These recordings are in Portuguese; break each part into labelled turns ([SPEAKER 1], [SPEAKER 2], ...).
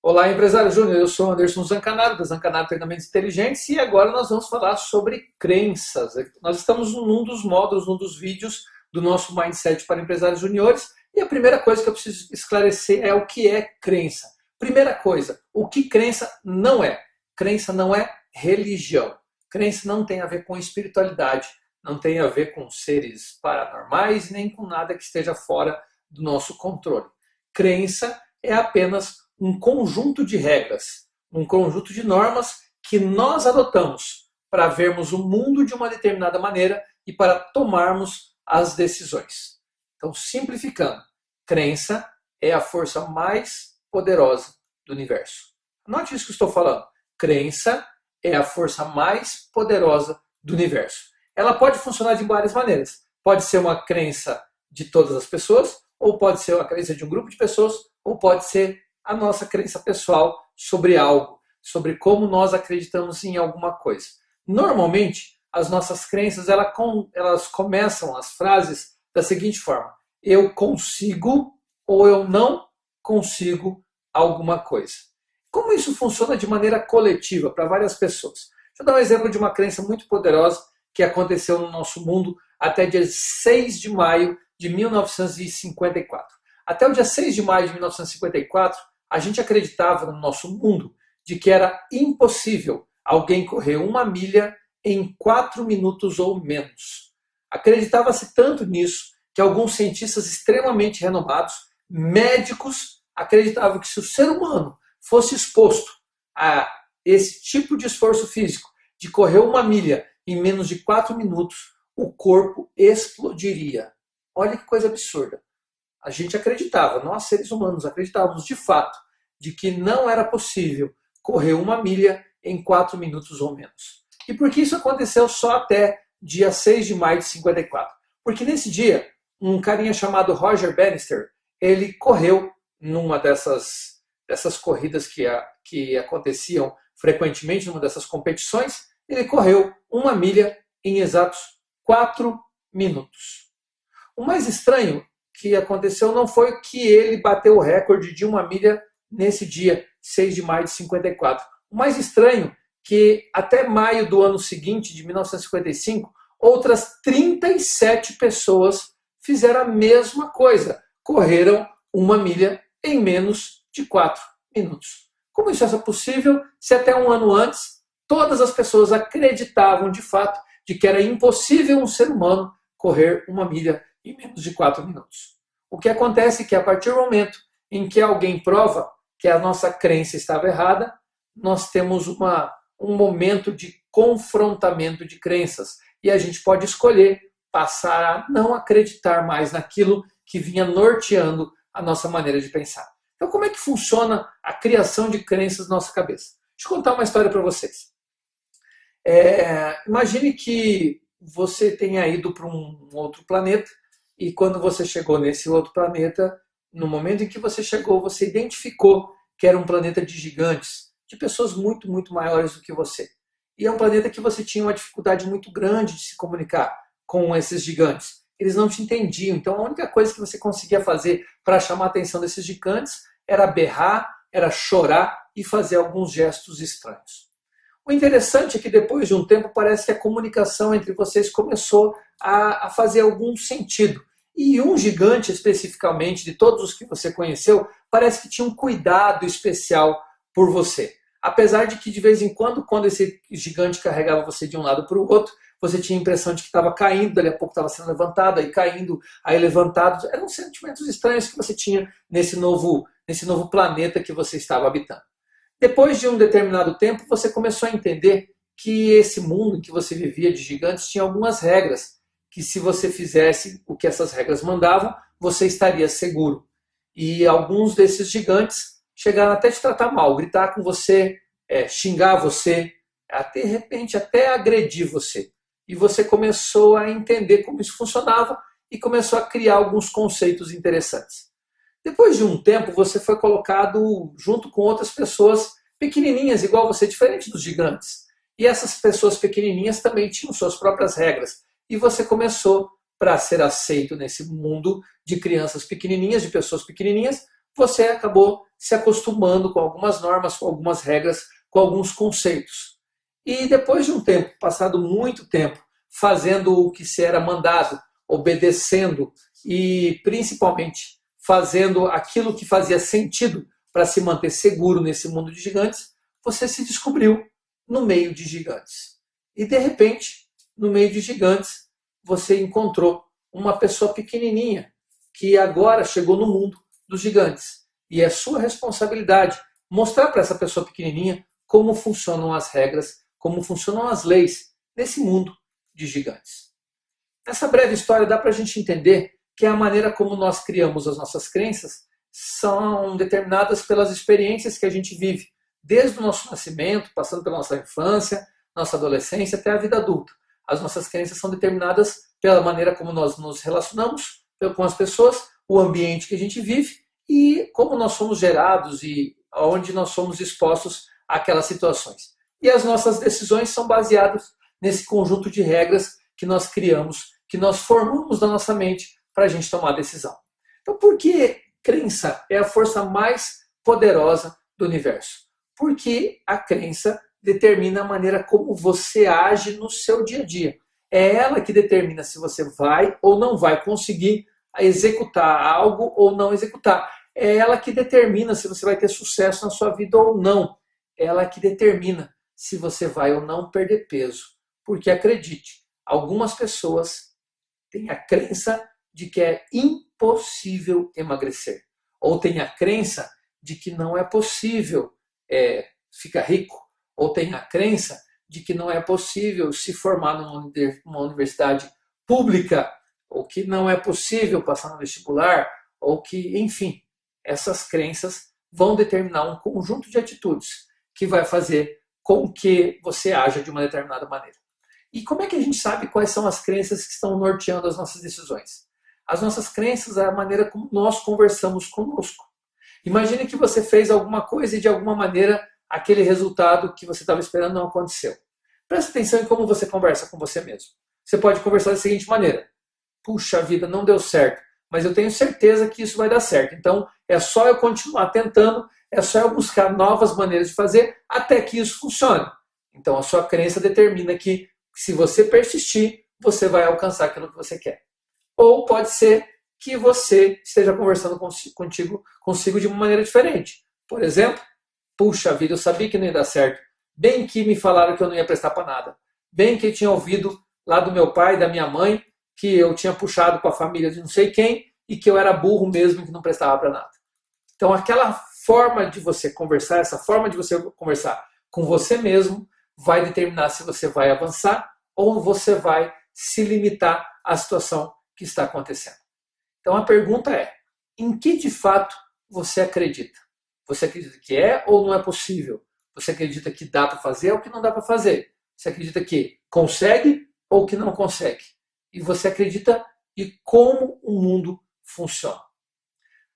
[SPEAKER 1] Olá, empresário Júnior. Eu sou Anderson Zancanaro, da Zancanaro Treinamentos Inteligentes, e agora nós vamos falar sobre crenças. Nós estamos num dos módulos, num dos vídeos do nosso Mindset para Empresários Juniores, e a primeira coisa que eu preciso esclarecer é o que é crença. Primeira coisa, o que crença não é? Crença não é religião. Crença não tem a ver com espiritualidade, não tem a ver com seres paranormais, nem com nada que esteja fora do nosso controle. Crença é apenas um conjunto de regras, um conjunto de normas que nós adotamos para vermos o mundo de uma determinada maneira e para tomarmos as decisões. Então, simplificando, crença é a força mais poderosa do universo. Note isso que eu estou falando. Crença é a força mais poderosa do universo. Ela pode funcionar de várias maneiras. Pode ser uma crença de todas as pessoas, ou pode ser uma crença de um grupo de pessoas, ou pode ser a nossa crença pessoal sobre algo, sobre como nós acreditamos em alguma coisa. Normalmente, as nossas crenças elas começam as frases da seguinte forma: eu consigo ou eu não consigo alguma coisa. Como isso funciona de maneira coletiva para várias pessoas? Deixa eu dar um exemplo de uma crença muito poderosa que aconteceu no nosso mundo até dia 6 de maio de 1954. Até o dia 6 de maio de 1954, a gente acreditava no nosso mundo de que era impossível alguém correr 1 milha em 4 minutos ou menos. Acreditava-se tanto nisso que alguns cientistas extremamente renomados, médicos, acreditavam que se o ser humano fosse exposto a esse tipo de esforço físico, de correr 1 milha em menos de 4 minutos, o corpo explodiria. Olha que coisa absurda. A gente acreditava, nós seres humanos acreditávamos de fato, de que não era possível correr 1 milha em 4 minutos ou menos. E por que isso aconteceu só até dia 6 de maio de 54? Porque nesse dia, um carinha chamado Roger Bannister, ele correu numa dessas corridas que aconteciam frequentemente, numa dessas competições, ele correu 1 milha em exatos 4 minutos. O mais estranho que aconteceu não foi que ele bateu o recorde de 1 milha nesse dia, 6 de maio de 54. O mais estranho que até maio do ano seguinte, de 1955, outras 37 pessoas fizeram a mesma coisa. Correram 1 milha em menos de 4 minutos. Como isso é possível se até um ano antes todas as pessoas acreditavam de fato de que era impossível um ser humano correr 1 milha em menos de 4 minutos? O que acontece é que a partir do momento em que alguém prova que a nossa crença estava errada, nós temos um momento de confrontamento de crenças. E a gente pode escolher passar a não acreditar mais naquilo que vinha norteando a nossa maneira de pensar. Então, como é que funciona a criação de crenças na nossa cabeça? Deixa eu contar uma história para vocês. Imagine que você tenha ido para um outro planeta e quando você chegou nesse outro planeta, no momento em que você chegou, você identificou que era um planeta de gigantes, de pessoas muito, muito maiores do que você. E é um planeta que você tinha uma dificuldade muito grande de se comunicar com esses gigantes. Eles não te entendiam, então a única coisa que você conseguia fazer para chamar a atenção desses gigantes era berrar, era chorar e fazer alguns gestos estranhos. O interessante é que depois de um tempo parece que a comunicação entre vocês começou a fazer algum sentido. E um gigante especificamente, de todos os que você conheceu, parece que tinha um cuidado especial por você. Apesar de que de vez em quando esse gigante carregava você de um lado para o outro, você tinha a impressão de que estava caindo, dali a pouco estava sendo levantado, aí caindo, aí levantado. Eram sentimentos estranhos que você tinha nesse novo planeta que você estava habitando. Depois de um determinado tempo, você começou a entender que esse mundo em que você vivia de gigantes tinha algumas regras, que se você fizesse o que essas regras mandavam, você estaria seguro. E alguns desses gigantes chegaram até te tratar mal, gritar com você, xingar você, de repente até agredir você. E você começou a entender como isso funcionava e começou a criar alguns conceitos interessantes. Depois de um tempo, você foi colocado junto com outras pessoas pequenininhas, igual você, diferente dos gigantes. E essas pessoas pequenininhas também tinham suas próprias regras. E você começou, para ser aceito nesse mundo de crianças pequenininhas, de pessoas pequenininhas, você acabou se acostumando com algumas normas, com algumas regras, com alguns conceitos. E depois de um tempo, passado muito tempo, fazendo o que se era mandado, obedecendo e principalmente fazendo aquilo que fazia sentido para se manter seguro nesse mundo de gigantes, você se descobriu no meio de gigantes. E de repente, no meio de gigantes, você encontrou uma pessoa pequenininha que agora chegou no mundo dos gigantes. E é sua responsabilidade mostrar para essa pessoa pequenininha como funcionam as regras, como funcionam as leis nesse mundo de gigantes. Nessa breve história dá para a gente entender que a maneira como nós criamos as nossas crenças são determinadas pelas experiências que a gente vive, desde o nosso nascimento, passando pela nossa infância, nossa adolescência até a vida adulta. As nossas crenças são determinadas pela maneira como nós nos relacionamos com as pessoas, o ambiente que a gente vive e como nós somos gerados e onde nós somos expostos àquelas situações. E as nossas decisões são baseadas nesse conjunto de regras que nós criamos, que nós formamos na nossa mente para a gente tomar a decisão. Então, por que crença é a força mais poderosa do universo? Porque a crença determina a maneira como você age no seu dia a dia. É ela que determina se você vai ou não vai conseguir executar algo ou não executar. É ela que determina se você vai ter sucesso na sua vida ou não. É ela que determina se você vai ou não perder peso. Porque acredite, algumas pessoas têm a crença de que é impossível emagrecer. Ou têm a crença de que não é possível ficar rico. Ou têm a crença de que não é possível se formar numa universidade pública, ou que não é possível passar no vestibular, ou que, enfim, essas crenças vão determinar um conjunto de atitudes que vai fazer com que você haja de uma determinada maneira. E como é que a gente sabe quais são as crenças que estão norteando as nossas decisões? As nossas crenças é a maneira como nós conversamos conosco. Imagine que você fez alguma coisa e de alguma maneira aquele resultado que você estava esperando não aconteceu. Preste atenção em como você conversa com você mesmo. Você pode conversar da seguinte maneira: puxa vida, não deu certo, mas eu tenho certeza que isso vai dar certo. Então é só eu continuar tentando, é só eu buscar novas maneiras de fazer até que isso funcione. Então a sua crença determina que se você persistir, você vai alcançar aquilo que você quer. Ou pode ser que você esteja conversando consigo de uma maneira diferente. Por exemplo, puxa vida, eu sabia que não ia dar certo. Bem que me falaram que eu não ia prestar para nada. Bem que eu tinha ouvido lá do meu pai, da minha mãe, que eu tinha puxado para a família de não sei quem e que eu era burro mesmo, que não prestava para nada. Então aquela forma de você conversar, essa forma de você conversar com você mesmo, vai determinar se você vai avançar ou você vai se limitar à situação que está acontecendo. Então a pergunta é: em que de fato você acredita? Você acredita que é ou não é possível? Você acredita que dá para fazer ou que não dá para fazer? Você acredita que consegue ou que não consegue? E você acredita em como o mundo funciona?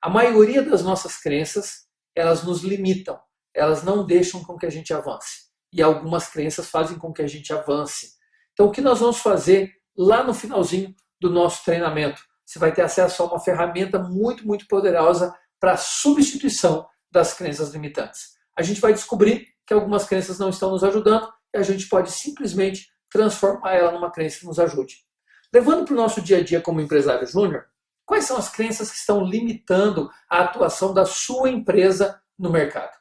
[SPEAKER 1] A maioria das nossas crenças, elas nos limitam, elas não deixam com que a gente avance. E algumas crenças fazem com que a gente avance. Então o que nós vamos fazer lá no finalzinho do nosso treinamento? Você vai ter acesso a uma ferramenta muito, muito poderosa para a substituição das crenças limitantes. A gente vai descobrir que algumas crenças não estão nos ajudando e a gente pode simplesmente transformar ela numa crença que nos ajude. Levando para o nosso dia a dia como empresário júnior, quais são as crenças que estão limitando a atuação da sua empresa no mercado?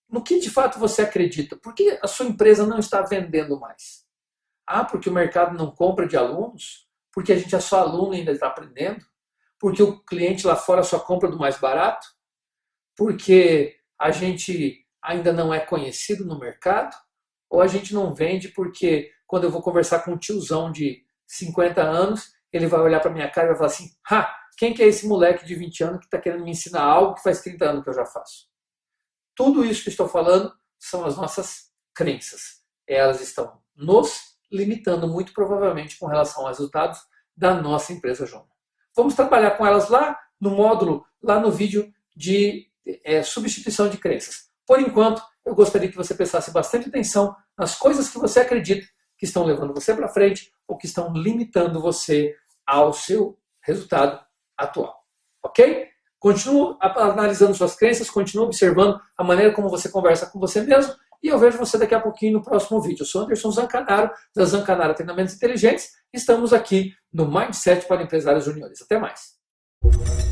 [SPEAKER 1] No que de fato você acredita? Por que a sua empresa não está vendendo mais? Ah, porque o mercado não compra de alunos? Porque a gente é só aluno e ainda está aprendendo? Porque o cliente lá fora só compra do mais barato? Porque a gente ainda não é conhecido no mercado? Ou a gente não vende porque quando eu vou conversar com um tiozão de 50 anos, ele vai olhar para minha cara e vai falar assim: quem que é esse moleque de 20 anos que está querendo me ensinar algo que faz 30 anos que eu já faço? Tudo isso que estou falando são as nossas crenças. Elas estão nos limitando muito provavelmente com relação aos resultados da nossa empresa júnior. Vamos trabalhar com elas lá no módulo, lá no vídeo de substituição de crenças. Por enquanto, eu gostaria que você prestasse bastante atenção nas coisas que você acredita que estão levando você para frente ou que estão limitando você ao seu resultado atual. Ok? Continue analisando suas crenças, continue observando a maneira como você conversa com você mesmo e eu vejo você daqui a pouquinho no próximo vídeo. Eu sou Anderson Zancanaro, da Zancanaro Treinamentos Inteligentes. Estamos aqui no Mindset para Empresários Juniores. Até mais.